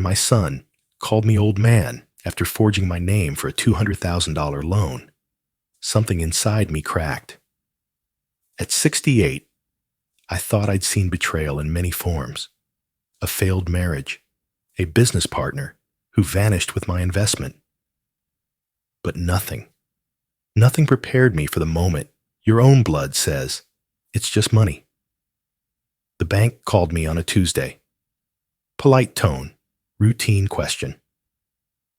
when my son called me old man after forging my name for a $200,000 loan, something inside me cracked. At 68, I thought I'd seen betrayal in many forms. A failed marriage, a business partner who vanished with my investment. But nothing prepared me for the moment your own blood says, it's just money. The bank called me on a Tuesday. Polite tone, routine question.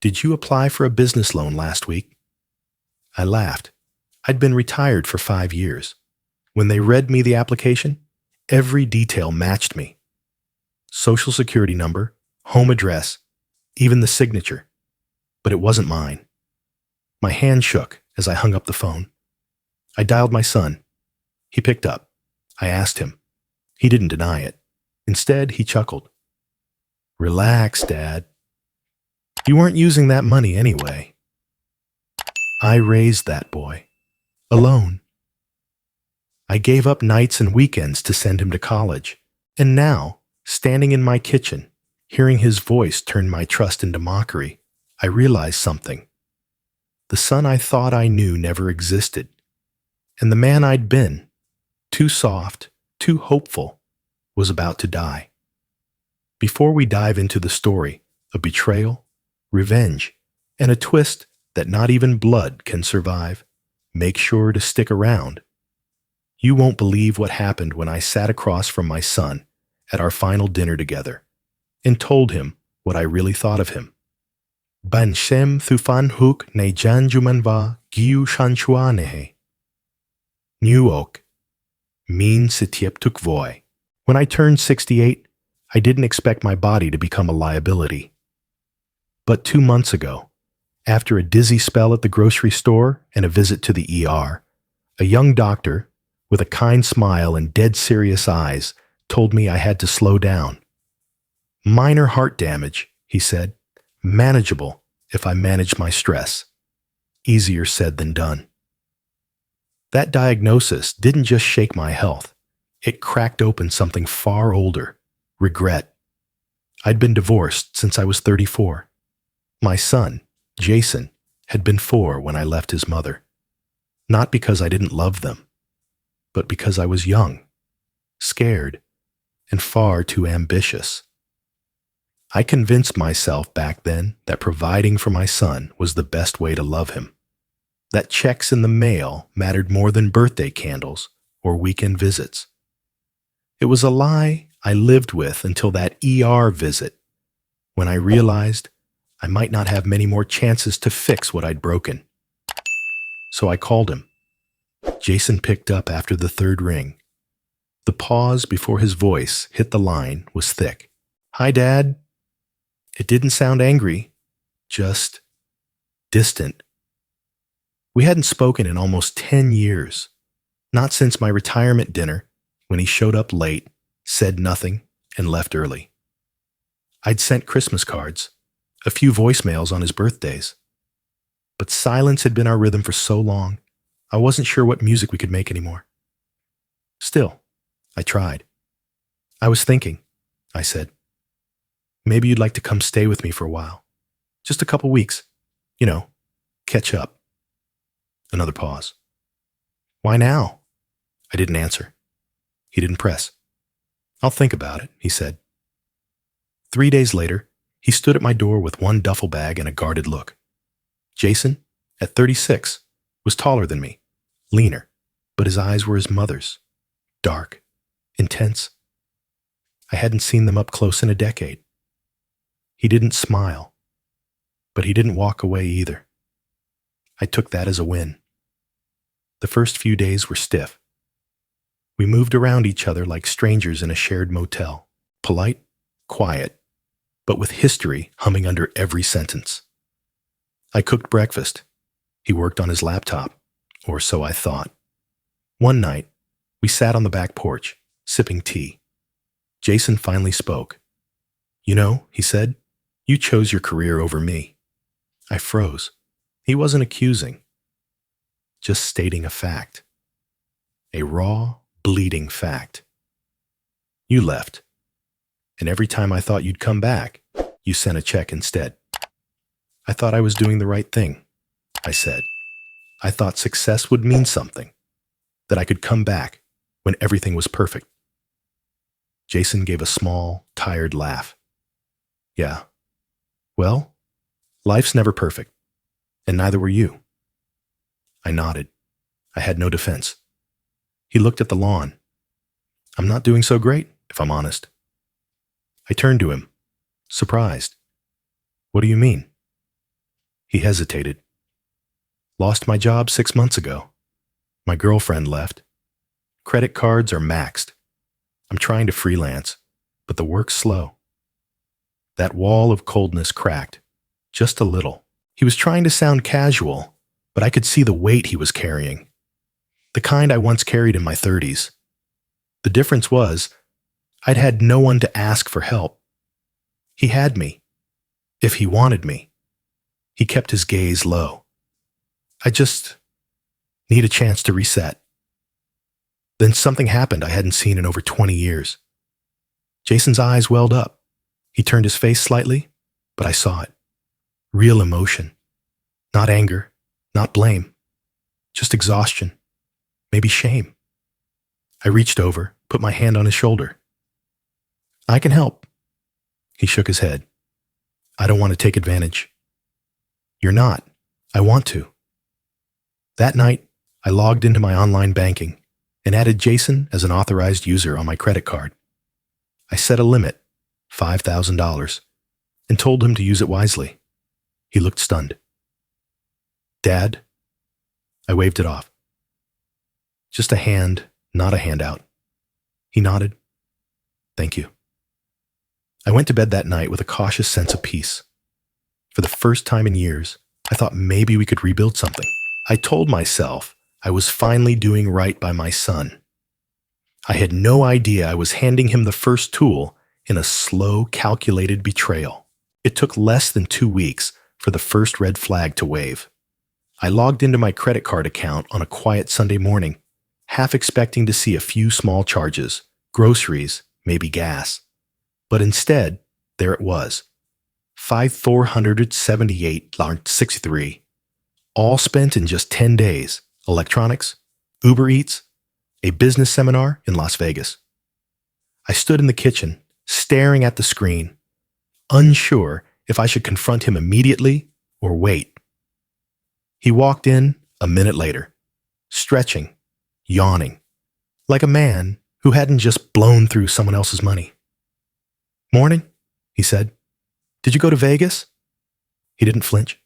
Did you apply for a business loan last week? I laughed. I'd been retired for 5 years. When they read me the application, every detail matched me. Social security number, home address, even the signature. But it wasn't mine. My hand shook as I hung up the phone. I dialed my son. He picked up. I asked him. He didn't deny it. Instead, he chuckled. Relax, Dad. You weren't using that money anyway. I raised that boy. Alone. I gave up nights and weekends to send him to college. And now, standing in my kitchen, hearing his voice turn my trust into mockery, I realized something. The son I thought I knew never existed. And the man I'd been, too soft, too hopeful, was about to die. Before we dive into the story of betrayal, revenge, and a twist that not even blood can survive, make sure to stick around. You won't believe what happened when I sat across from my son at our final dinner together and told him what I really thought of him. Ban shem thufan huk ne jan jumanva giu shanchuanehe. Nuok. Min sitiep tuk voy. When I turned 68, I didn't expect my body to become a liability. But 2 months ago, after a dizzy spell at the grocery store and a visit to the ER, a young doctor with a kind smile and dead serious eyes told me I had to slow down. Minor heart damage, he said, manageable if I managed my stress. Easier said than done. That diagnosis didn't just shake my health. It cracked open something far older, regret. I'd been divorced since I was 34. My son, Jason, had been 4 when I left his mother. Not because I didn't love them, but because I was young, scared, and far too ambitious. I convinced myself back then that providing for my son was the best way to love him. That checks in the mail mattered more than birthday candles or weekend visits. It was a lie I lived with until that ER visit, when I realized I might not have many more chances to fix what I'd broken. So I called him. Jason picked up after the 3rd ring. The pause before his voice hit the line was thick. Hi, Dad. It didn't sound angry, just distant. We hadn't spoken in almost 10 years, not since my retirement dinner when he showed up late, said nothing, and left early. I'd sent Christmas cards, a few voicemails on his birthdays. But silence had been our rhythm for so long, I wasn't sure what music we could make anymore. Still, I tried. I was thinking, I said. Maybe you'd like to come stay with me for a while. Just a couple weeks. You know, catch up. Another pause. Why now? I didn't answer. He didn't press. I'll think about it, he said. 3 days later, he stood at my door with one duffel bag and a guarded look. Jason, at 36, was taller than me, leaner, but his eyes were his mother's, dark, intense. I hadn't seen them up close in a decade. He didn't smile, but he didn't walk away either. I took that as a win. The first few days were stiff. We moved around each other like strangers in a shared motel, polite, quiet, but with history humming under every sentence. I cooked breakfast. He worked on his laptop, or so I thought. One night, we sat on the back porch, sipping tea. Jason finally spoke. You know, he said, you chose your career over me. I froze. He wasn't accusing, just stating a fact. A raw, bleeding fact. You left, and every time I thought you'd come back, you sent a check instead. I thought I was doing the right thing, I said. I thought success would mean something, that I could come back when everything was perfect. Jason gave a small, tired laugh. Yeah. Well, life's never perfect, and neither were you. I nodded. I had no defense. He looked at the lawn. I'm not doing so great, if I'm honest. I turned to him, surprised. What do you mean? He hesitated. Lost my job 6 months ago. My girlfriend left. Credit cards are maxed. I'm trying to freelance, but the work's slow. That wall of coldness cracked, just a little. He was trying to sound casual, but I could see the weight he was carrying. The kind I once carried in my 30s. The difference was, I'd had no one to ask for help. He had me, if he wanted me. He kept his gaze low. I just need a chance to reset. Then something happened I hadn't seen in over 20 years. Jason's eyes welled up. He turned his face slightly, but I saw it. Real emotion. Not anger, not blame. Just exhaustion. Maybe shame. I reached over, put my hand on his shoulder. I can help. He shook his head. I don't want to take advantage. You're not. I want to. That night, I logged into my online banking and added Jason as an authorized user on my credit card. I set a limit, $5,000, and told him to use it wisely. He looked stunned. Dad? I waved it off. Just a hand, not a handout. He nodded. Thank you. I went to bed that night with a cautious sense of peace. For the first time in years, I thought maybe we could rebuild something. I told myself I was finally doing right by my son. I had no idea I was handing him the first tool in a slow, calculated betrayal. It took less than 2 weeks for the first red flag to wave. I logged into my credit card account on a quiet Sunday morning, half expecting to see a few small charges, groceries, maybe gas. But instead, there it was, $5,478.63, all spent in just 10 days, electronics, Uber Eats, a business seminar in Las Vegas. I stood in the kitchen, staring at the screen, unsure if I should confront him immediately or wait. He walked in a minute later, stretching, yawning, like a man who hadn't just blown through someone else's money. Morning, he said. Did you go to Vegas? He didn't flinch.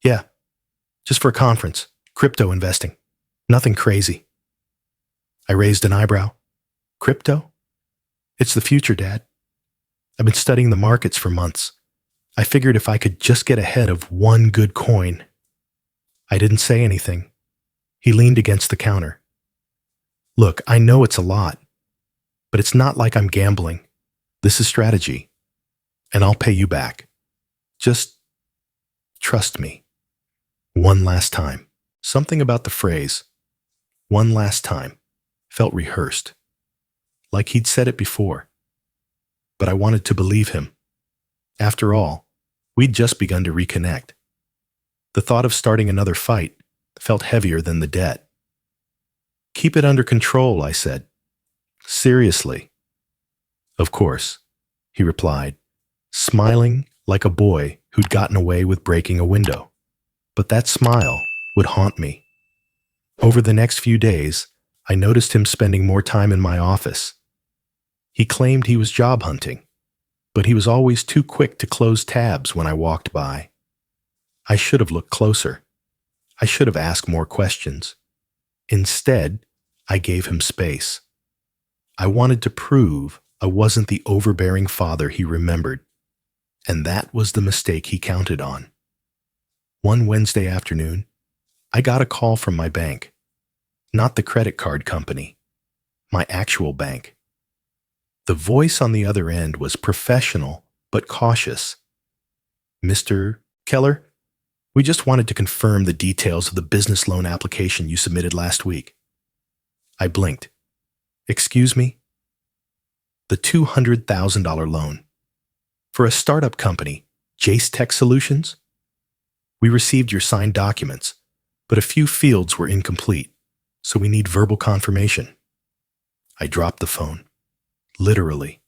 Yeah, just for a conference, crypto investing. Nothing crazy. I raised an eyebrow. Crypto? It's the future, Dad. I've been studying the markets for months. I figured if I could just get ahead of one good coin. I didn't say anything. He leaned against the counter. Look, I know it's a lot, but it's not like I'm gambling. This is strategy, and I'll pay you back. Just trust me. One last time. Something about the phrase, one last time, felt rehearsed, like he'd said it before. But I wanted to believe him. After all, we'd just begun to reconnect. The thought of starting another fight felt heavier than the debt. Keep it under control, I said. Seriously. Of course, he replied, smiling like a boy who'd gotten away with breaking a window. But that smile would haunt me. Over the next few days, I noticed him spending more time in my office. He claimed he was job hunting, but he was always too quick to close tabs when I walked by. I should have looked closer. I should have asked more questions. Instead, I gave him space. I wanted to prove I wasn't the overbearing father he remembered, and that was the mistake he counted on. One Wednesday afternoon, I got a call from my bank. Not the credit card company, my actual bank. The voice on the other end was professional but cautious. Mr. Keller, we just wanted to confirm the details of the business loan application you submitted last week. I blinked. Excuse me? The $200,000 loan. For a startup company, Jace Tech Solutions? We received your signed documents, but a few fields were incomplete, so we need verbal confirmation. I dropped the phone. Literally.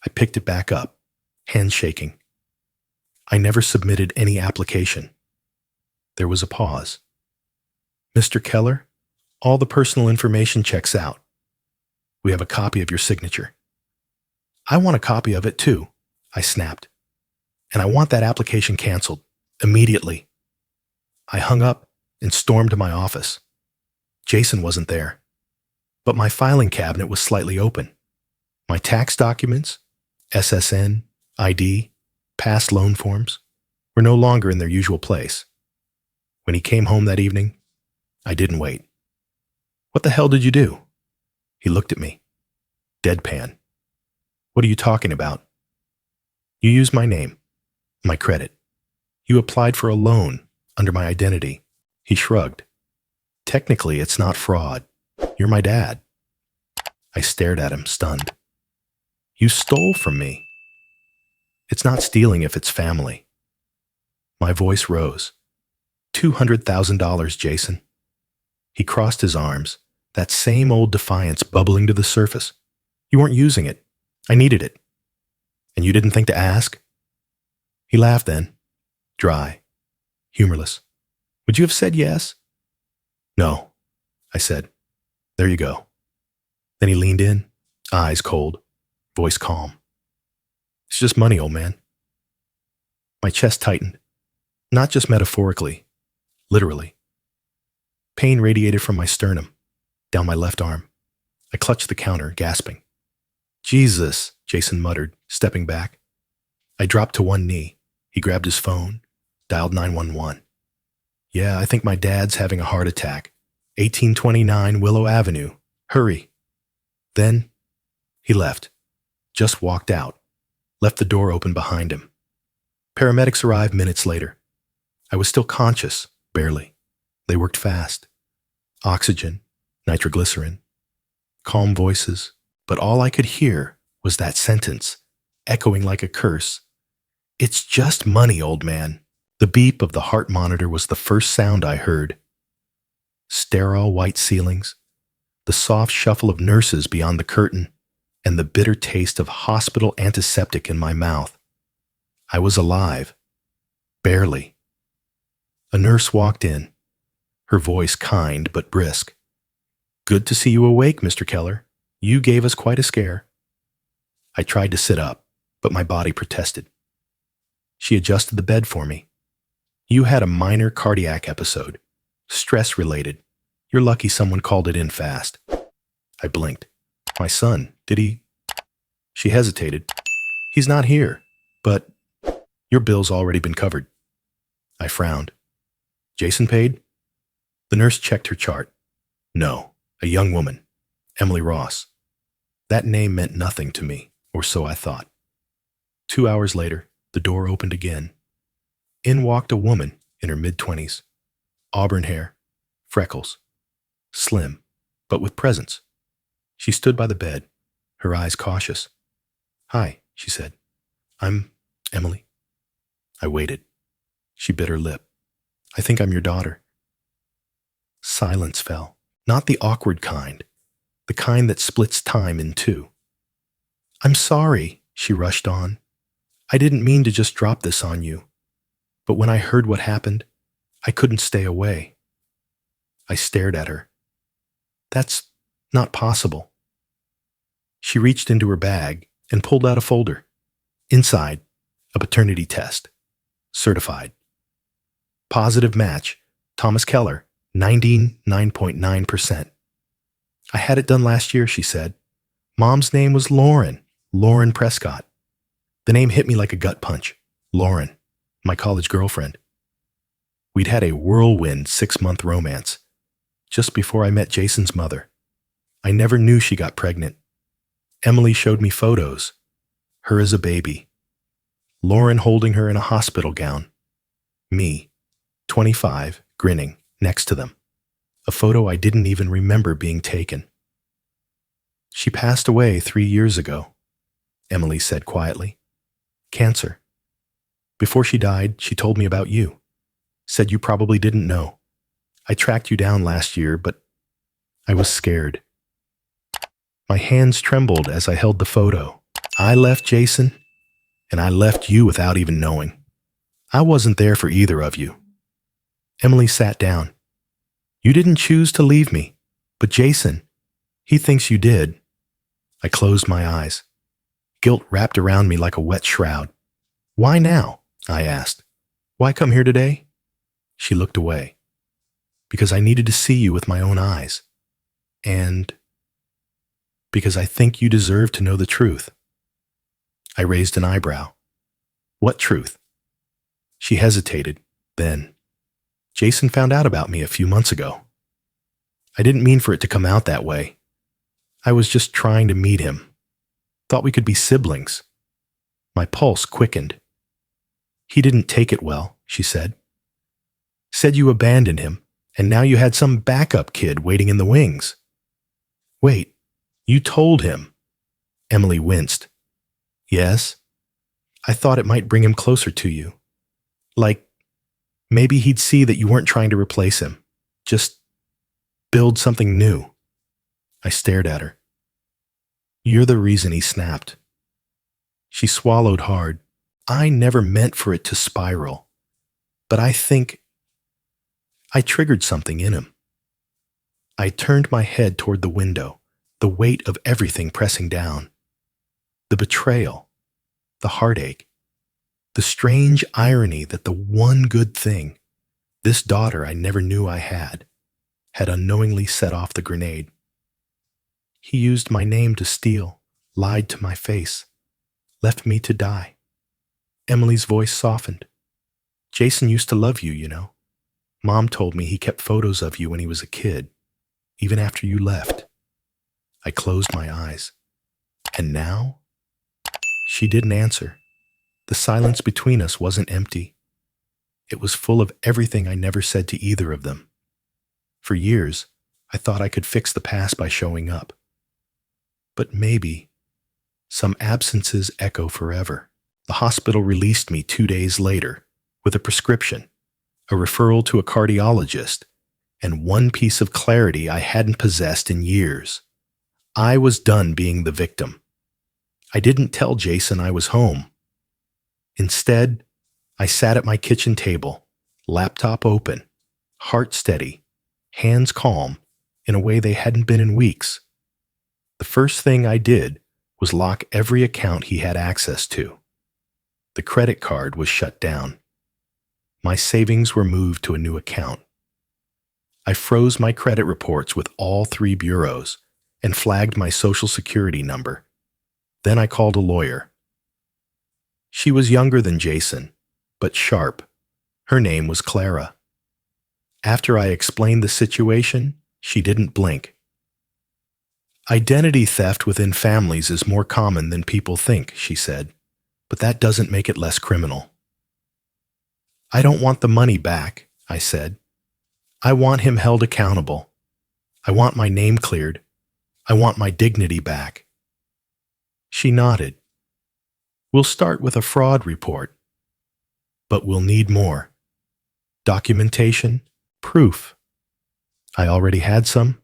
I picked it back up, hands shaking. I never submitted any application. There was a pause. Mr. Keller, all the personal information checks out. We have a copy of your signature. I want a copy of it too, I snapped. And I want that application canceled, immediately. I hung up and stormed to my office. Jason wasn't there, but my filing cabinet was slightly open. My tax documents, SSN, ID, past loan forms, were no longer in their usual place. When he came home that evening, I didn't wait. What the hell did you do? He looked at me. Deadpan. What are you talking about? You used my name, my credit. You applied for a loan under my identity. He shrugged. Technically, it's not fraud. You're my dad. I stared at him, stunned. You stole from me. It's not stealing if it's family. My voice rose. $200,000, Jason. He crossed his arms, that same old defiance bubbling to the surface. You weren't using it. I needed it. And you didn't think to ask? He laughed then, dry, humorless. Would you have said yes? No, I said. There you go. Then he leaned in, eyes cold, voice calm. It's just money, old man. My chest tightened, not just metaphorically, literally. Pain radiated from my sternum, down my left arm. I clutched the counter, gasping. Jesus, Jason muttered, stepping back. I dropped to one knee. He grabbed his phone, dialed 911. Yeah, I think my dad's having a heart attack. 1829 Willow Avenue. Hurry. Then he left, just walked out, left the door open behind him. Paramedics arrived minutes later. I was still conscious, barely. They worked fast. Oxygen, nitroglycerin, calm voices, but all I could hear was that sentence, echoing like a curse. It's just money, old man. The beep of the heart monitor was the first sound I heard. Sterile white ceilings, the soft shuffle of nurses beyond the curtain, and the bitter taste of hospital antiseptic in my mouth. I was alive. Barely. A nurse walked in, her voice kind but brisk. Good to see you awake, Mr. Keller. You gave us quite a scare. I tried to sit up, but my body protested. She adjusted the bed for me. You had a minor cardiac episode, stress-related. You're lucky someone called it in fast. I blinked. My son, did he? She hesitated. He's not here, but your bill's already been covered. I frowned. Jason paid? The nurse checked her chart. No, a young woman, Emily Ross. That name meant nothing to me, or so I thought. 2 hours later, the door opened again. In walked a woman in her mid-20s. Auburn hair, freckles, slim, but with presence. She stood by the bed, her eyes cautious. Hi, she said. I'm Emily. I waited. She bit her lip. I think I'm your daughter. Silence fell, not the awkward kind, the kind that splits time in two. I'm sorry, she rushed on. I didn't mean to just drop this on you. But when I heard what happened, I couldn't stay away. I stared at her. That's not possible. She reached into her bag and pulled out a folder. Inside, a paternity test. Certified. Positive match, Thomas Keller, 99.9%. I had it done last year, she said. Mom's name was Lauren Prescott. The name hit me like a gut punch. Lauren, my college girlfriend. We'd had a whirlwind 6-month romance. Just before I met Jason's mother. I never knew she got pregnant. Emily showed me photos. Her as a baby. Lauren holding her in a hospital gown. Me, 25, grinning, next to them. A photo I didn't even remember being taken. She passed away 3 years ago, Emily said quietly. Cancer. Before she died, she told me about you. Said you probably didn't know. I tracked you down last year, but I was scared. My hands trembled as I held the photo. I left Jason, and I left you without even knowing. I wasn't there for either of you. Emily sat down. You didn't choose to leave me, but Jason, he thinks you did. I closed my eyes. Guilt wrapped around me like a wet shroud. Why now? I asked. Why come here today? She looked away. Because I needed to see you with my own eyes. And because I think you deserve to know the truth. I raised an eyebrow. What truth? She hesitated, then. Jason found out about me a few months ago. I didn't mean for it to come out that way. I was just trying to meet him. Thought we could be siblings. My pulse quickened. He didn't take it well, she said. Said you abandoned him, and now you had some backup kid waiting in the wings. Wait, you told him. Emily winced. Yes. I thought it might bring him closer to you. Like, maybe he'd see that you weren't trying to replace him. Just build something new. I stared at her. You're the reason he snapped. She swallowed hard. I never meant for it to spiral. But I think I triggered something in him. I turned my head toward the window, the weight of everything pressing down. The betrayal, the heartache, the strange irony that the one good thing, this daughter I never knew I had unknowingly set off the grenade. He used my name to steal, lied to my face, left me to die. Emily's voice softened. Jason used to love you, you know. Mom told me he kept photos of you when he was a kid, even after you left. I closed my eyes. And now? She didn't answer. The silence between us wasn't empty. It was full of everything I never said to either of them. For years, I thought I could fix the past by showing up. But maybe some absences echo forever. The hospital released me 2 days later with a prescription, a referral to a cardiologist, and one piece of clarity I hadn't possessed in years. I was done being the victim. I didn't tell Jason I was home. Instead, I sat at my kitchen table, laptop open, heart steady, hands calm, in a way they hadn't been in weeks. The first thing I did was lock every account he had access to. The credit card was shut down. My savings were moved to a new account. I froze my credit reports with all 3 bureaus and flagged my social security number. Then I called a lawyer. She was younger than Jason, but sharp. Her name was Clara. After I explained the situation, she didn't blink. Identity theft within families is more common than people think, she said, but that doesn't make it less criminal. I don't want the money back, I said. I want him held accountable. I want my name cleared. I want my dignity back. She nodded. We'll start with a fraud report, but we'll need more. Documentation, proof. I already had some.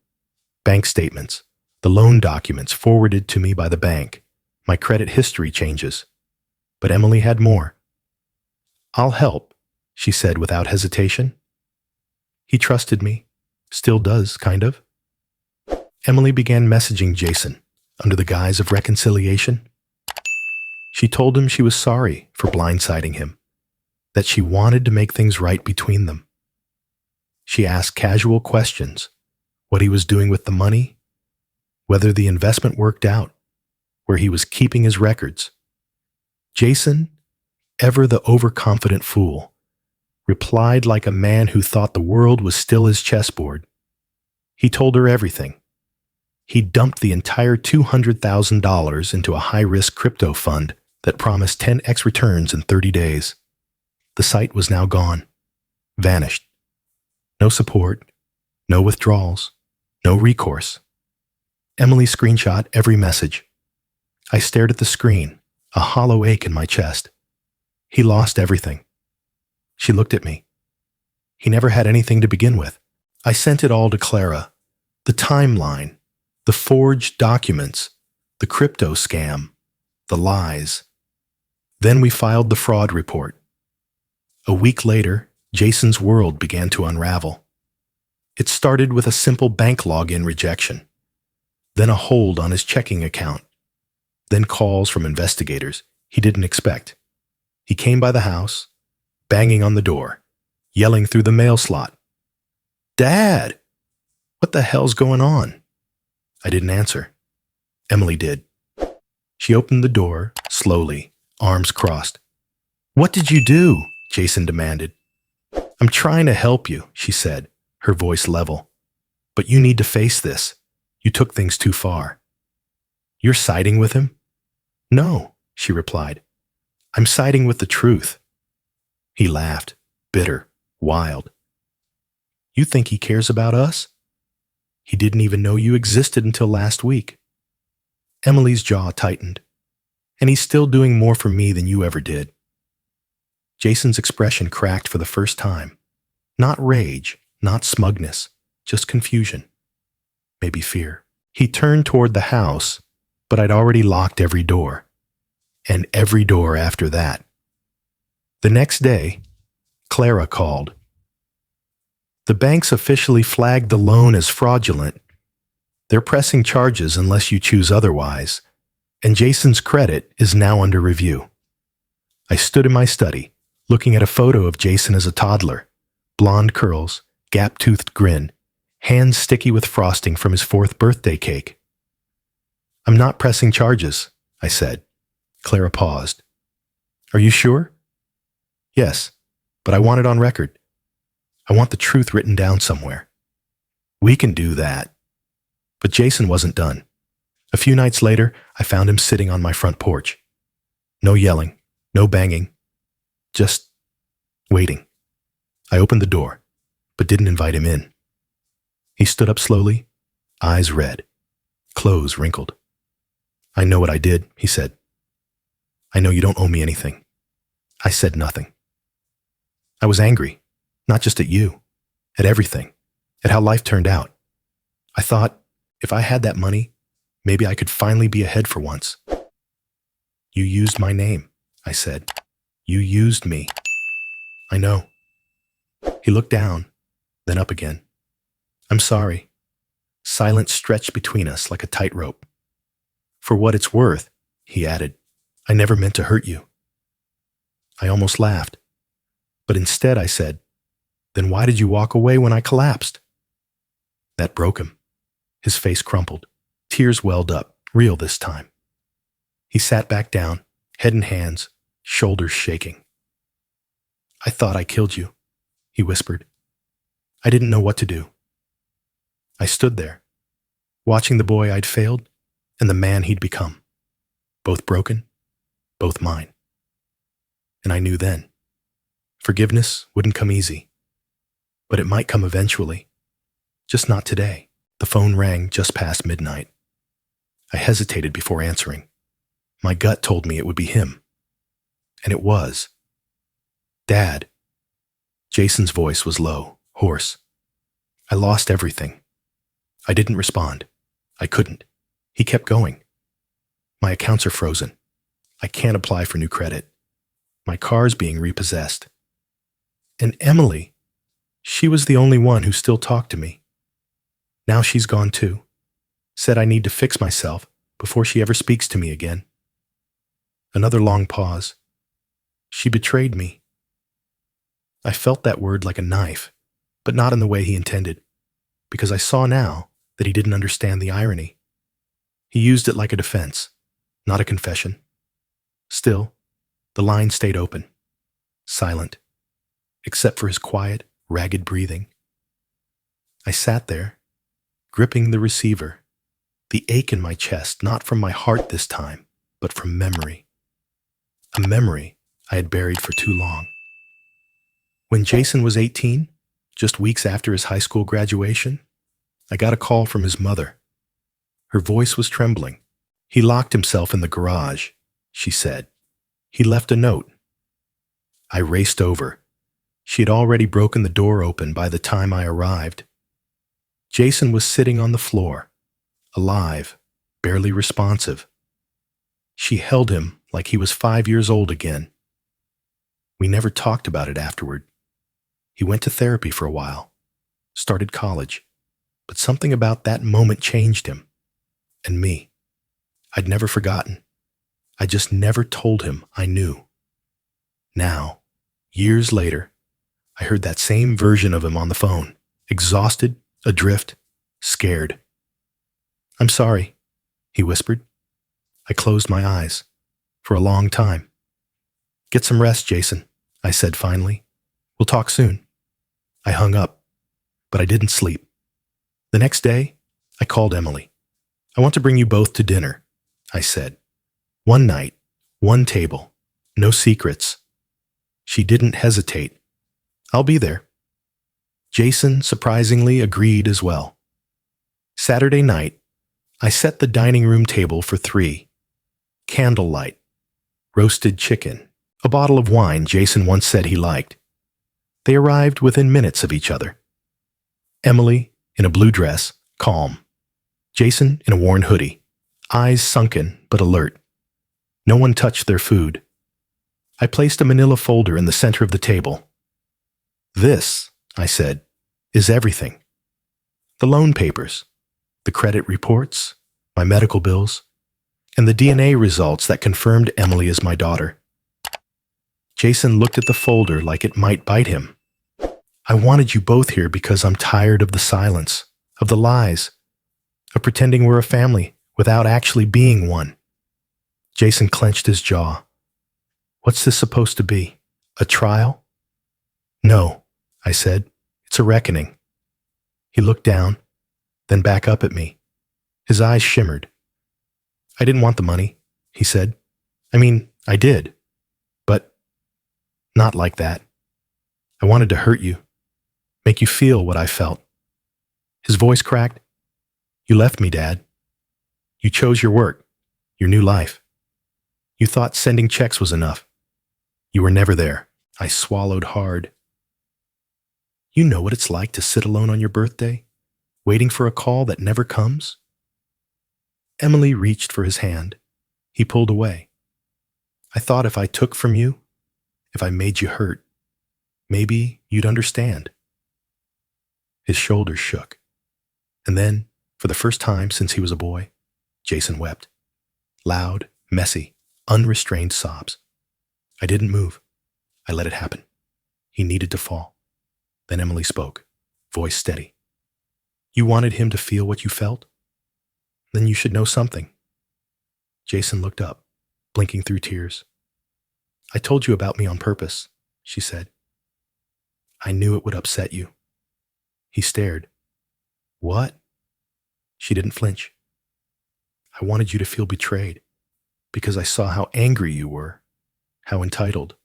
Bank statements, the loan documents forwarded to me by the bank, my credit history changes. But Emily had more. I'll help, she said without hesitation. He trusted me, still does, kind of. Emily began messaging Jason under the guise of reconciliation. She told him she was sorry for blindsiding him, that she wanted to make things right between them. She asked casual questions, what he was doing with the money, whether the investment worked out, where he was keeping his records. Jason, ever the overconfident fool, replied like a man who thought the world was still his chessboard. He told her everything. He dumped the entire $200,000 into a high-risk crypto fund that promised 10x returns in 30 days. The site was now gone, vanished. No support, no withdrawals, no recourse. Emily screenshot every message. I stared at the screen, a hollow ache in my chest. He lost everything. She looked at me. He never had anything to begin with. I sent it all to Clara. The timeline, the forged documents, the crypto scam, the lies. Then we filed the fraud report. A week later, Jason's world began to unravel. It started with a simple bank login rejection, then a hold on his checking account, then calls from investigators he didn't expect. He came by the house, banging on the door, yelling through the mail slot, "Dad, what the hell's going on?" I didn't answer. Emily did. She opened the door, slowly, arms crossed. "What did you do?" Jason demanded. "I'm trying to help you," she said, her voice level. "But you need to face this. You took things too far." "You're siding with him?" "No," she replied. "I'm siding with the truth." He laughed, bitter, wild. "You think he cares about us? He didn't even know you existed until last week." Emily's jaw tightened. "And he's still doing more for me than you ever did." Jason's expression cracked for the first time. Not rage, not smugness, just confusion. Maybe fear. He turned toward the house, but I'd already locked every door. And every door after that. The next day, Clara called. "The banks officially flagged the loan as fraudulent. They're pressing charges unless you choose otherwise, and Jason's credit is now under review." I stood in my study, looking at a photo of Jason as a toddler, blonde curls, gap-toothed grin, hands sticky with frosting from his 4th birthday cake. "I'm not pressing charges," I said. Clara paused. "Are you sure?" "Yes, but I want it on record. I want the truth written down somewhere." "We can do that." But Jason wasn't done. A few nights later, I found him sitting on my front porch. No yelling, no banging, just waiting. I opened the door, but didn't invite him in. He stood up slowly, eyes red, clothes wrinkled. "I know what I did," he said. "I know you don't owe me anything." I said nothing. I was angry, not just at you, at everything, at how life turned out. I thought, if I had that money, maybe I could finally be ahead for once. "You used my name," I said. "You used me." "I know." He looked down, then up again. "I'm sorry." Silence stretched between us like a tightrope. "For what it's worth," he added, "I never meant to hurt you." I almost laughed, but instead I said, "Then why did you walk away when I collapsed?" That broke him. His face crumpled. Tears welled up, real this time. He sat back down, head in hands, shoulders shaking. "I thought I killed you," he whispered. "I didn't know what to do." I stood there, watching the boy I'd failed and the man he'd become. Both broken, both mine. And I knew then, forgiveness wouldn't come easy. But it might come eventually. Just not today. The phone rang just past midnight. I hesitated before answering. My gut told me it would be him. And it was. "Dad." Jason's voice was low, hoarse. "I lost everything." I didn't respond. I couldn't. He kept going. "My accounts are frozen. I can't apply for new credit. My car's being repossessed. And Emily, she was the only one who still talked to me. Now she's gone too. Said I need to fix myself before she ever speaks to me again." Another long pause. "She betrayed me." I felt that word like a knife, but not in the way he intended, because I saw now that he didn't understand the irony. He used it like a defense, not a confession. Still, the line stayed open, silent, except for his quiet, ragged breathing. I sat there, gripping the receiver, the ache in my chest, not from my heart this time, but from memory. A memory I had buried for too long. When Jason was 18, just weeks after his high school graduation, I got a call from his mother. Her voice was trembling. "He locked himself in the garage," she said. "He left a note. I raced over. She had already broken the door open by the time I arrived. Jason was sitting on the floor, alive, barely responsive. She held him like he was 5 years old again. We never talked about it afterward. He went to therapy for a while, started college, but something about that moment changed him and me. I'd never forgotten. I just never told him I knew. Now, years later, I heard that same version of him on the phone, exhausted, adrift, scared. "I'm sorry," he whispered. I closed my eyes for a long time. "Get some rest, Jason," I said finally. "We'll talk soon." I hung up, but I didn't sleep. The next day, I called Emily. "I want to bring you both to dinner," I said. "One night, one table, no secrets." She didn't hesitate. "I'll be there." Jason surprisingly agreed as well. Saturday night, I set the dining room table for 3. Candlelight, roasted chicken, a bottle of wine Jason once said he liked. They arrived within minutes of each other. Emily, in a blue dress, calm. Jason, in a worn hoodie, eyes sunken but alert. No one touched their food. I placed a manila folder in the center of the table. "This," I said, "is everything. The loan papers, the credit reports, my medical bills, and the DNA results that confirmed Emily is my daughter." Jason looked at the folder like it might bite him. "I wanted you both here because I'm tired of the silence, of the lies, of pretending we're a family without actually being one." Jason clenched his jaw. "What's this supposed to be? A trial?" "No," I said. "It's a reckoning." He looked down, then back up at me. His eyes shimmered. "I didn't want the money," he said. "I mean, I did. But not like that. I wanted to hurt you, make you feel what I felt." His voice cracked. "You left me, Dad. You chose your work, your new life. You thought sending checks was enough. You were never there." I swallowed hard. "You know what it's like to sit alone on your birthday, waiting for a call that never comes?" Emily reached for his hand. He pulled away. "I thought if I took from you, if I made you hurt, maybe you'd understand." His shoulders shook. And then, for the first time since he was a boy, Jason wept. Loud, messy, unrestrained sobs. I didn't move. I let it happen. He needed to fall. Then Emily spoke, voice steady. "You wanted him to feel what you felt? Then you should know something." Jason looked up, blinking through tears. "I told you about me on purpose," she said. "I knew it would upset you." He stared. "What?" She didn't flinch. "I wanted you to feel betrayed, because I saw how angry you were, how entitled.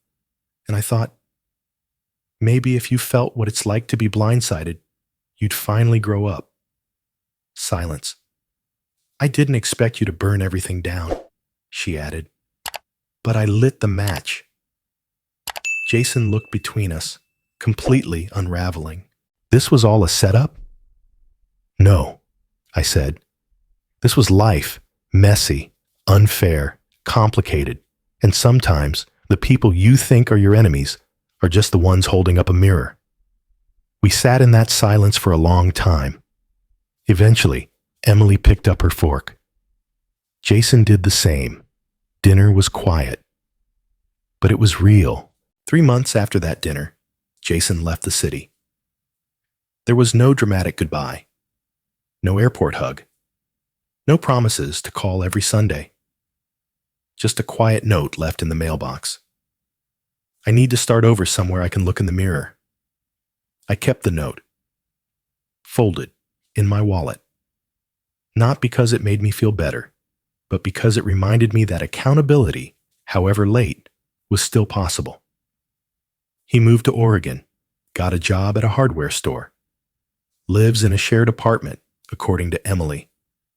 And I thought, maybe if you felt what it's like to be blindsided, you'd finally grow up." Silence. "I didn't expect you to burn everything down," she added. "But I lit the match." Jason looked between us, completely unraveling. "This was all a setup?" "No," I said. "This was life, messy, unfair, complicated, and sometimes the people you think are your enemies are just the ones holding up a mirror." We sat in that silence for a long time. Eventually, Emily picked up her fork. Jason did the same. Dinner was quiet. But it was real. 3 months after that dinner, Jason left the city. There was no dramatic goodbye, no airport hug, no promises to call every Sunday. Just a quiet note left in the mailbox. "I need to start over somewhere I can look in the mirror." I kept the note, folded, in my wallet. Not because it made me feel better, but because it reminded me that accountability, however late, was still possible. He moved to Oregon, got a job at a hardware store, lives in a shared apartment, according to Emily,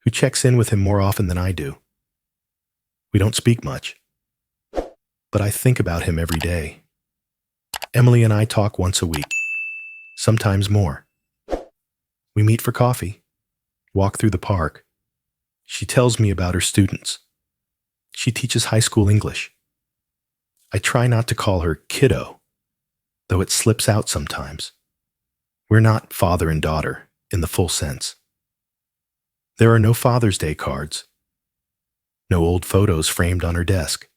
who checks in with him more often than I do. We don't speak much, but I think about him every day. Emily and I talk once a week, sometimes more. We meet for coffee, walk through the park. She tells me about her students. She teaches high school English. I try not to call her kiddo, though it slips out sometimes. We're not father and daughter in the full sense. There are no Father's Day cards, no old photos framed on her desk.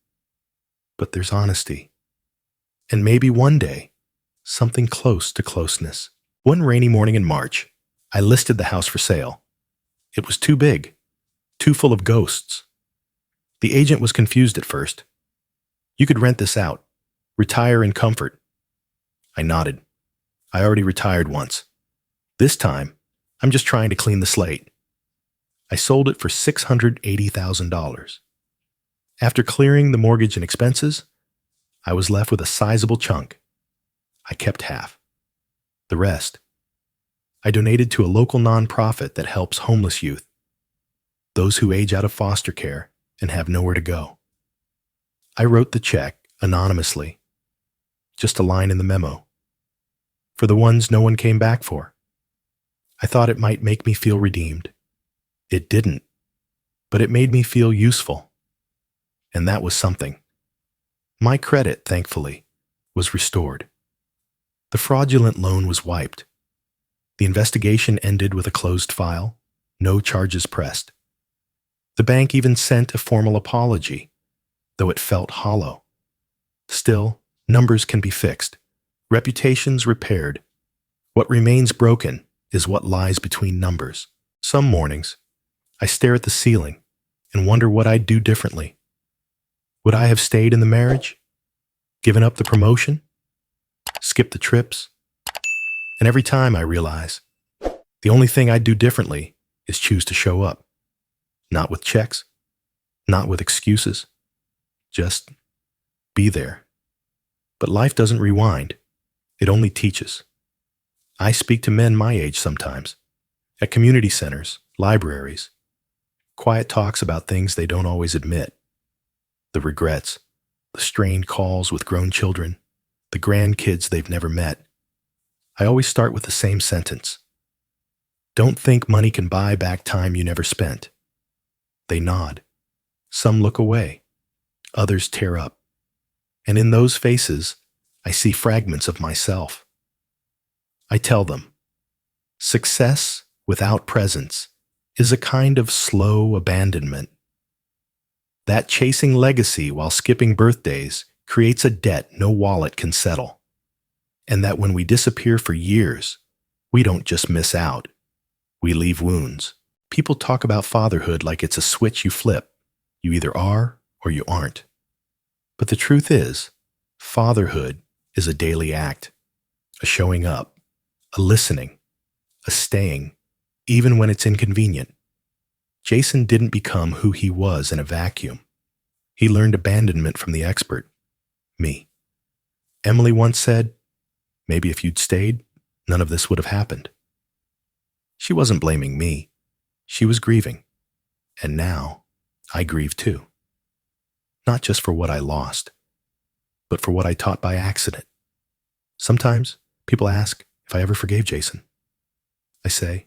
But there's honesty. And maybe one day, something close to closeness. One rainy morning in March, I listed the house for sale. It was too big, too full of ghosts. The agent was confused at first. You could rent this out, retire in comfort. I nodded. I already retired once. This time, I'm just trying to clean the slate. I sold it for $680,000. After clearing the mortgage and expenses, I was left with a sizable chunk. I kept half. The rest, I donated to a local nonprofit that helps homeless youth, those who age out of foster care and have nowhere to go. I wrote the check anonymously, just a line in the memo, for the ones no one came back for. I thought it might make me feel redeemed. It didn't, but it made me feel useful. And that was something. My credit, thankfully, was restored. The fraudulent loan was wiped. The investigation ended with a closed file, no charges pressed. The bank even sent a formal apology, though it felt hollow. Still, numbers can be fixed, reputations repaired. What remains broken is what lies between numbers. Some mornings, I stare at the ceiling and wonder what I'd do differently. Would I have stayed in the marriage? Given up the promotion? Skipped the trips? And every time I realize, the only thing I'd do differently is choose to show up. Not with checks, not with excuses. Just be there. But life doesn't rewind. It only teaches. I speak to men my age sometimes, at community centers, libraries. Quiet talks about things they don't always admit. The regrets, the strained calls with grown children, the grandkids they've never met. I always start with the same sentence. Don't think money can buy back time you never spent. They nod. Some look away. Others tear up. And in those faces, I see fragments of myself. I tell them, success without presence is a kind of slow abandonment. That chasing legacy while skipping birthdays creates a debt no wallet can settle. And that when we disappear for years, we don't just miss out. We leave wounds. People talk about fatherhood like it's a switch you flip. You either are or you aren't. But the truth is, fatherhood is a daily act, a showing up, a listening, a staying, even when it's inconvenient. Jason didn't become who he was in a vacuum. He learned abandonment from the expert, me. Emily once said, maybe if you'd stayed, none of this would have happened. She wasn't blaming me. She was grieving. And now, I grieve too. Not just for what I lost, but for what I taught by accident. Sometimes people ask if I ever forgave Jason. I say,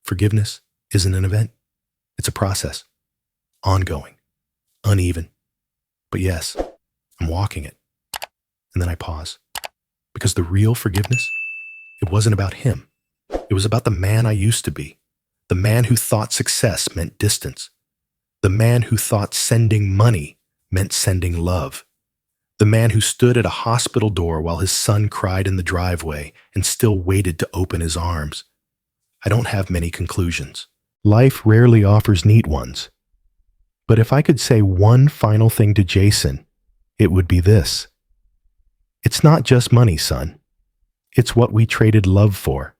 forgiveness isn't an event. It's a process. Ongoing. Uneven. But yes, I'm walking it. And then I pause. Because the real forgiveness, it wasn't about him. It was about the man I used to be. The man who thought success meant distance. The man who thought sending money meant sending love. The man who stood at a hospital door while his son cried in the driveway and still waited to open his arms. I don't have many conclusions. Life rarely offers neat ones. But if I could say one final thing to Jason, it would be this. It's not just money, son. It's what we traded love for.